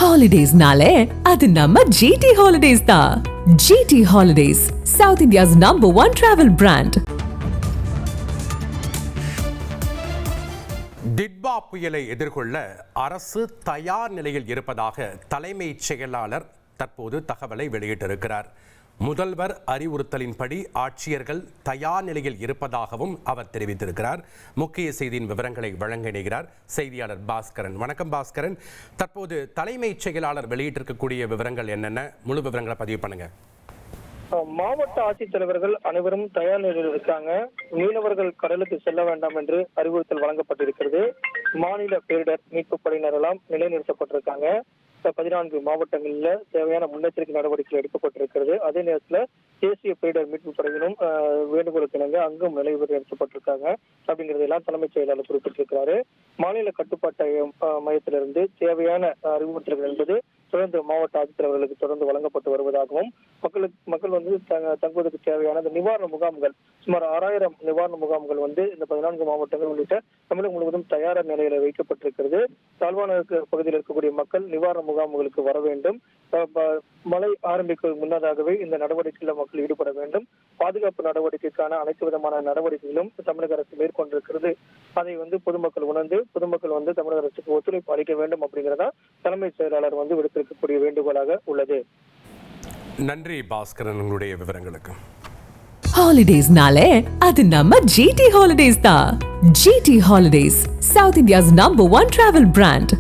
Holidays-nale, அது நம்ம GT Holidays தான். GT Holidays, South India's #1 travel brand. Ditwah புயலை எதிர்கொள்ள அரசு தயார் நிலையில் இருப்பதாக தலைமைச் செயலாளர் தற்போது தகவலை வெளியிட்டிருக்கிறார். முதல்வர் அறிவுறுத்தலின்படி ஆட்சியர்கள் தயார் நிலையில் இருப்பதாகவும் அவர் தெரிவித்திருக்கிறார். முக்கிய செய்தியின் விவரங்களை வழங்க இணைகிறார் செய்தியாளர் பாஸ்கரன். வணக்கம் பாஸ்கரன். தற்போது தலைமைச் செயலாளர் வெளியிட்டிருக்கக்கூடிய விவரங்கள் என்னென்ன, முழு விவரங்களை பதிவு பண்ணுங்க. மாவட்ட ஆட்சித்தலைவர்கள் அனைவரும் தயார் நிலையில் இருக்காங்க. மீனவர்கள் கடலுக்கு செல்ல வேண்டாம் என்று அறிவுறுத்தல் வழங்கப்பட்டிருக்கிறது. மாநில பேரிடர் மீட்பு படையினர் எல்லாம் நிலைநிறுத்தப்பட்டிருக்காங்க. 14 மாவட்டங்களில் தேவையான முன்னெச்சரிக்கை நடவடிக்கைகள் எடுக்கப்பட்டிருக்கிறது. அதே நேரத்தில் தேசிய பேரிடர் மீட்பு படையினும் வேண்டுகோளுக்கு இணங்க அங்கும் நிலைநிறுத்தப்பட்டிருக்காங்க அப்படிங்கிறதெல்லாம் தலைமைச் செயலாளர் குறிப்பிட்டிருக்கிறாரு. மாநில கட்டுப்பாட்டு மையத்திலிருந்து தேவையான அறிவுறுத்தல்கள் என்பது தொடர்ந்து மாவட்ட ஆட்சித்தலைவர்களுக்கு தொடர்ந்து வழங்கப்பட்டு வருவதாகவும் மக்கள் வந்து தங்குவதற்கு தேவையான நிவாரண முகாம்கள் சுமார் 6000 நிவாரண முகாம்கள் வந்து இந்த 14 மாவட்டங்கள் உள்ளிட்ட தமிழகம் முழுவதும் தயார் நிலையில வைக்கப்பட்டிருக்கிறது. தாழ்வான பகுதியில் இருக்கக்கூடிய மக்கள் நிவாரண முகாம்களுக்கு வர வேண்டும். மழை ஆரம்பிக்கும் முன்னதாகவே இந்த நடவடிக்கைகளில் மக்கள் ஈடுபட வேண்டும். பாதுகாப்பு நடவடிக்கைக்கான அனைத்து விதமான நடவடிக்கைகளும் தமிழக அரசு மேற்கொண்டிருக்கிறது. அதை வந்து பொதுமக்கள் உணர்ந்து பொதுமக்கள் வந்து தமிழக அரசுக்கு ஒத்துழைப்பு அளிக்க வேண்டும் அப்படிங்கிறதா தலைமைச் செயலாளர் வந்து விடுத்திருக்கக்கூடிய வேண்டுகோளாக உள்ளது. நன்றி பாஸ்கரன், உங்களுடைய விவரங்களுக்கு. Holidays-nale, அது நம்ம GT Holidays தான். GT Holidays, South India's #1 travel brand.